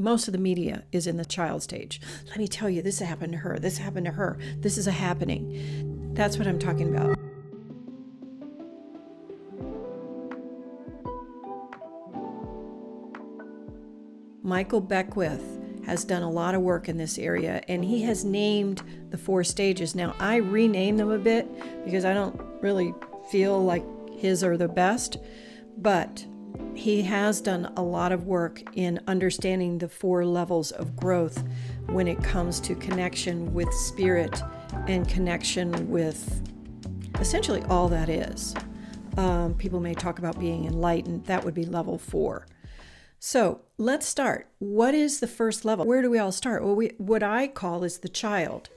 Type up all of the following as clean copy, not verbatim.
most of the media is in the child stage. Let me tell you, this happened to her, this happened to her, this is a happening. That's what I'm talking about. Michael Beckwith has done a lot of work in this area, and he has named the 4 stages. Now, I rename them a bit because I don't really feel like his are the best, but he has done a lot of work in understanding the 4 levels of growth when it comes to connection with spirit and connection with essentially all that is. People may talk about being enlightened. That would be level 4. So let's start. What is the first level? Where do we all start? Well, what I call is the child.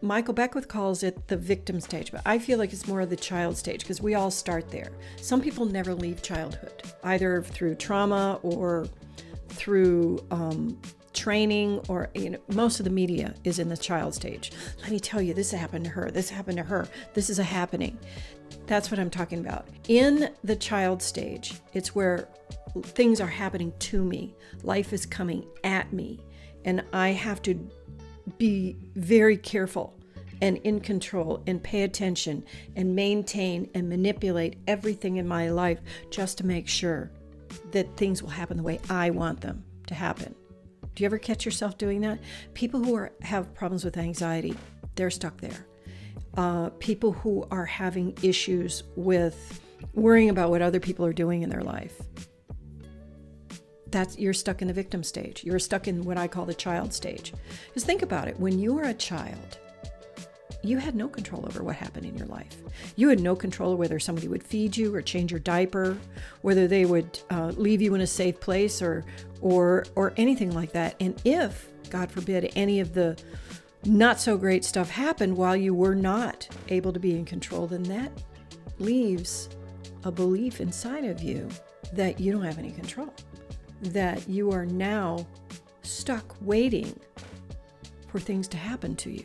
Michael Beckwith calls it the victim stage, but I feel like it's more of the child stage because we all start there. Some people never leave childhood, either through trauma or through training, or most of the media is in the child stage. Let me tell you, this happened to her, this happened to her, this is a happening. That's what I'm talking about. In the child stage, it's where things are happening to me. Life is coming at me, and I have to be very careful and in control and pay attention and maintain and manipulate everything in my life just to make sure that things will happen the way I want them to happen. Do you ever catch yourself doing that? People who have problems with anxiety, they're stuck there. People who are having issues with worrying about what other people are doing in their life, you're stuck in the victim stage. You're stuck in what I call the child stage. Because think about it. When you were a child, you had no control over what happened in your life. You had no control of whether somebody would feed you or change your diaper, whether they would leave you in a safe place or anything like that. And if, God forbid, any of the not so great stuff happened while you were not able to be in control, then that leaves a belief inside of you that you don't have any control, that you are now stuck waiting for things to happen to you.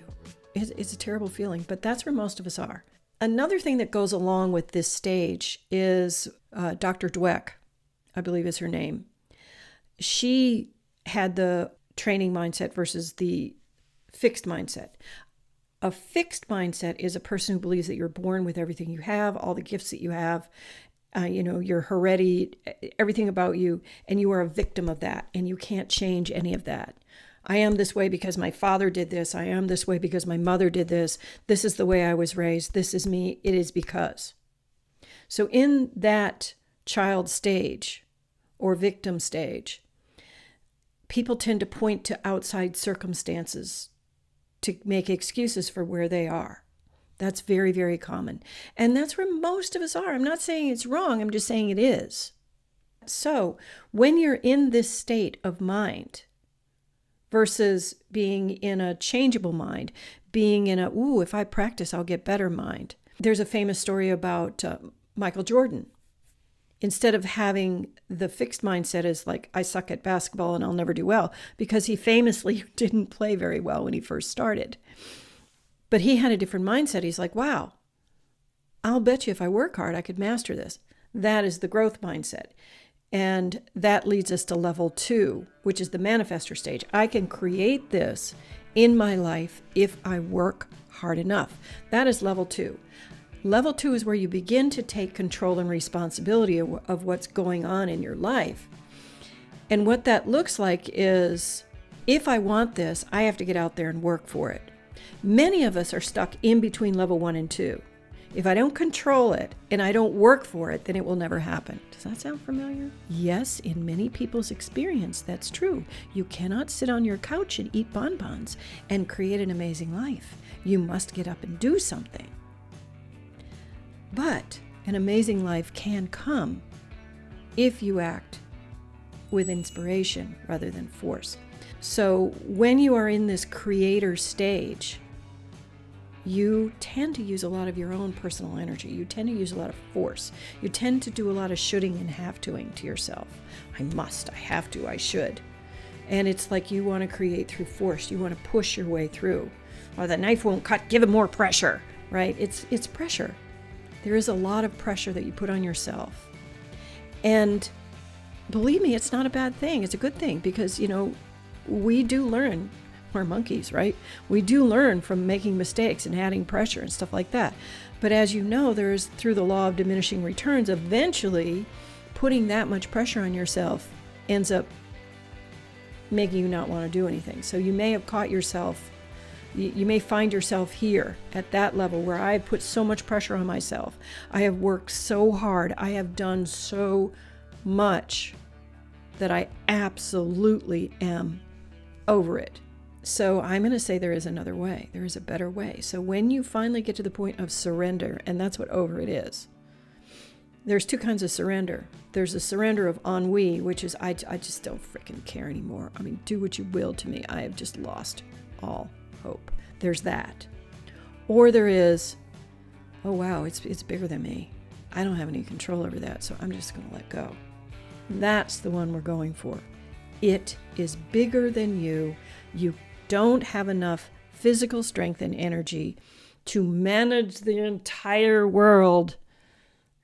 It's a terrible feeling, but that's where most of us are. Another thing that goes along with this stage is Dr. Dweck, I believe is her name. She had the training mindset versus the fixed mindset. A fixed mindset is a person who believes that you're born with everything you have, all the gifts that you have, your heredity, everything about you, and you are a victim of that, and you can't change any of that. I am this way because my father did this. I am this way because my mother did this. This is the way I was raised. This is me. It is because. So in that child stage or victim stage, people tend to point to outside circumstances to make excuses for where they are. That's very, very common. And that's where most of us are. I'm not saying it's wrong. I'm just saying it is. So when you're in this state of mind versus being in a changeable mind, being in if I practice, I'll get better mind. There's a famous story about Michael Jordan. Instead of having the fixed mindset as like, I suck at basketball and I'll never do well, because he famously didn't play very well when he first started. But he had a different mindset. He's like, wow, I'll bet you if I work hard, I could master this. That is the growth mindset. And that leads us to level 2, which is the manifestor stage. I can create this in my life if I work hard enough. That is level 2. Level 2 is where you begin to take control and responsibility of what's going on in your life. And what that looks like is, if I want this, I have to get out there and work for it. Many of us are stuck in between level 1 and 2. If I don't control it and I don't work for it, then it will never happen. Does that sound familiar? Yes, in many people's experience, that's true. You cannot sit on your couch and eat bonbons and create an amazing life. You must get up and do something. But an amazing life can come if you act with inspiration rather than force. So when you are in this creator stage, you tend to use a lot of your own personal energy. You tend to use a lot of force. You tend to do a lot of shoulding and have-toing to yourself. I must, I have to, I should. And it's like you want to create through force. You want to push your way through. Or the knife won't cut, give it more pressure, right? It's pressure. There is a lot of pressure that you put on yourself. And believe me, it's not a bad thing. It's a good thing because, we do learn. We're monkeys, right? We do learn from making mistakes and adding pressure and stuff like that. But as you know, there's, through the law of diminishing returns, eventually putting that much pressure on yourself ends up making you not want to do anything. So you may have caught yourself, you may find yourself here at that level where I have put so much pressure on myself. I have worked so hard. I have done so much that I absolutely am over it. So I'm going to say there is another way. There is a better way. So when you finally get to the point of surrender, and that's what over it is, there's two kinds of surrender. There's a surrender of ennui, which is I just don't freaking care anymore. I mean, do what you will to me. I have just lost all hope. There's that. Or there is, oh wow, it's bigger than me. I don't have any control over that, so I'm just going to let go. That's the one we're going for. It is bigger than you. You don't have enough physical strength and energy to manage the entire world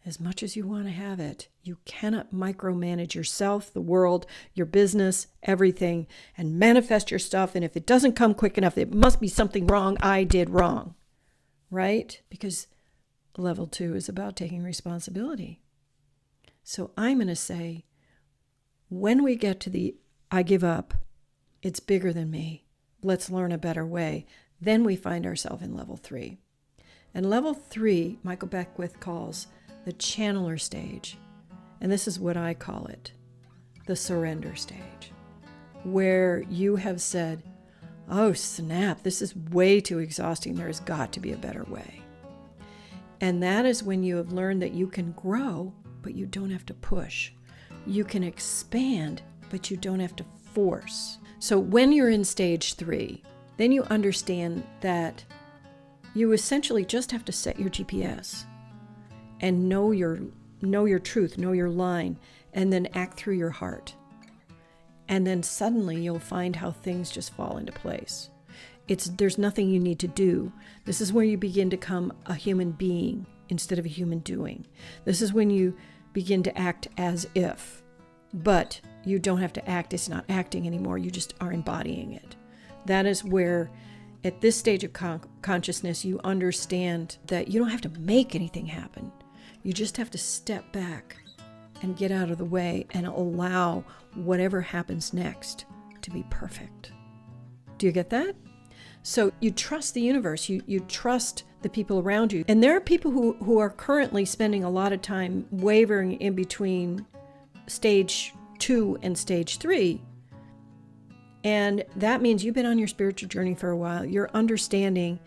as much as you want to have it. You cannot micromanage yourself, the world, your business, everything, and manifest your stuff. And if it doesn't come quick enough, it must be something wrong I did wrong, right? Because level 2 is about taking responsibility. So I'm going to say, when we get to the I give up, it's bigger than me, let's learn a better way, then we find ourselves in level 3. And level 3, Michael Beckwith calls the channeler stage. And this is what I call it, the surrender stage, where you have said, oh snap, this is way too exhausting. There's got to be a better way. And that is when you have learned that you can grow, but you don't have to push. You can expand, but you don't have to force. So when you're in stage 3, then you understand that you essentially just have to set your GPS and know your truth, know your line, and then act through your heart. And then suddenly you'll find how things just fall into place. There's nothing you need to do. This is where you begin to become a human being instead of a human doing. This is when you begin to act as if, but you don't have to act. It's not acting anymore. You just are embodying it. That is where, at this stage of consciousness, you understand that you don't have to make anything happen. You just have to step back and get out of the way and allow whatever happens next to be perfect. Do you get that? So you trust the universe. You trust the people around you. And there are people who are currently spending a lot of time wavering in between stage 2 and stage 3. And that means you've been on your spiritual journey for a while. You're understanding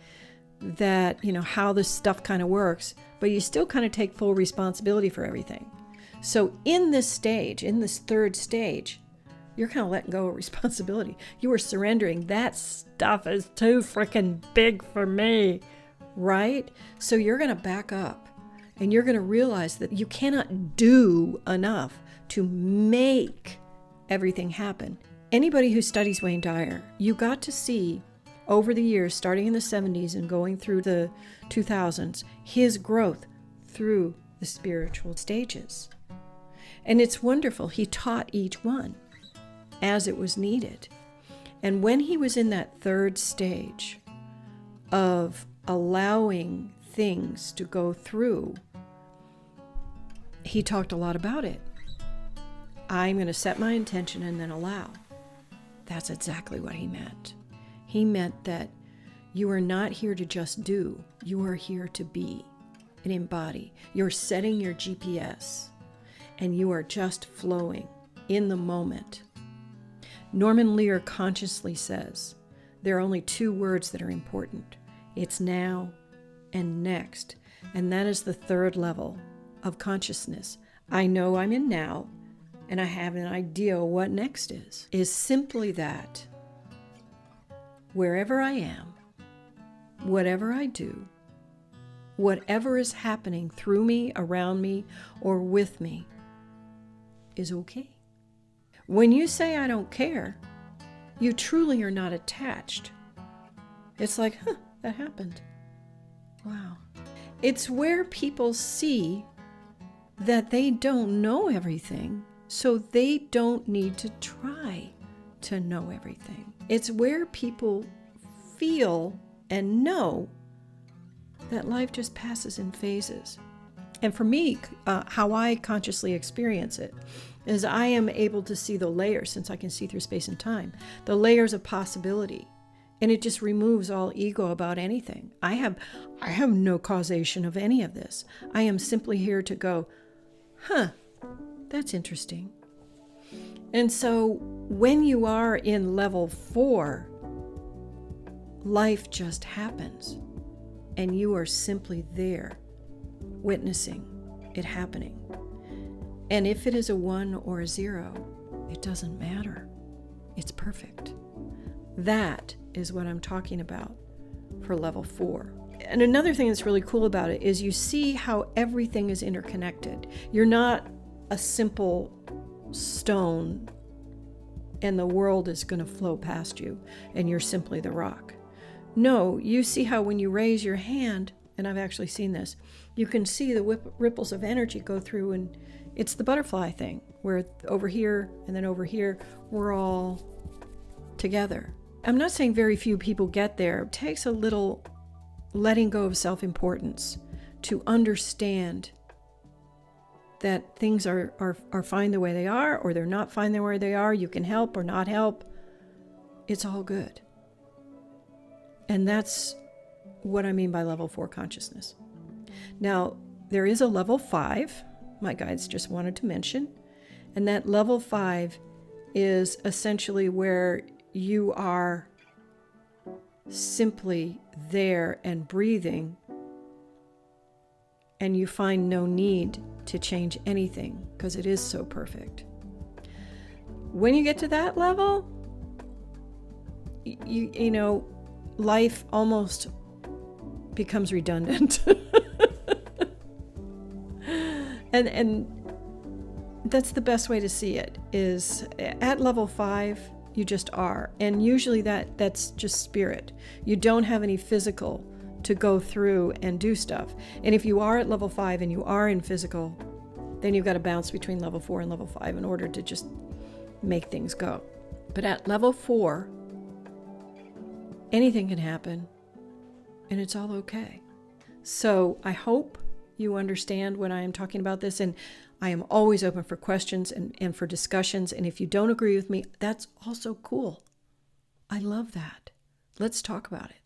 that, how this stuff kind of works, but you still kind of take full responsibility for everything. So in this stage, in this third stage, you're kind of letting go of responsibility. You are surrendering. That stuff is too freaking big for me, right? So you're going to back up and you're going to realize that you cannot do enough to make everything happen. Anybody who studies Wayne Dyer, you got to see over the years, starting in the 70s and going through the 2000s, his growth through the spiritual stages. And it's wonderful. He taught each one as it was needed. And when he was in that third stage of allowing things to go through, he talked a lot about it. I'm going to set my intention and then allow. That's exactly what he meant. He meant that you are not here to just do. You are here to be and embody. You're setting your GPS and you are just flowing in the moment. Norman Lear consciously says there are only 2 words that are important. It's now and next. And that is the third level of consciousness. I know I'm in now and I have an idea what next is simply that. Wherever I am, whatever I do, whatever is happening through me, around me, or with me is okay. When you say I don't care, you truly are not attached. It's like, that happened. Wow. It's where people see that they don't know everything so they don't need to try to know everything. It's where people feel and know that life just passes in phases. And for me, how I consciously experience it is I am able to see the layers, since I can see through space and time, the layers of possibility. And it just removes all ego about anything. I have no causation of any of this. I am simply here to go, that's interesting. And so when you are in level 4, life just happens. And you are simply there, witnessing it happening. And if it is a 1 or a 0, it doesn't matter. It's perfect. That is what I'm talking about for level 4. And another thing that's really cool about it is you see how everything is interconnected. You're not a simple stone and the world is going to flow past you and you're simply the rock. No, you see how when you raise your hand, and I've actually seen this, you can see the ripples of energy go through, and it's the butterfly thing, where over here and then over here, we're all together. I'm not saying very few people get there. It takes a little letting go of self-importance to understand that things are fine the way they are, or they're not fine the way they are. You can help or not help. It's all good. And that's what I mean by level 4 consciousness. Now, there is a level 5, my guides just wanted to mention, and that level 5 is essentially where you are simply there and breathing, and you find no need to change anything because it is so perfect. When you get to that level, you know, life almost becomes redundant. and that's the best way to see it, is at level 5 you just are, and usually that's just spirit. You don't have any physical to go through and do stuff. And if you are at level 5 and you are in physical, then you've got to bounce between level 4 and level 5 in order to just make things go. But at level 4, anything can happen, and it's all okay. So I hope you understand when I am talking about this, and I am always open for questions and for discussions. And if you don't agree with me, that's also cool. I love that. Let's talk about it.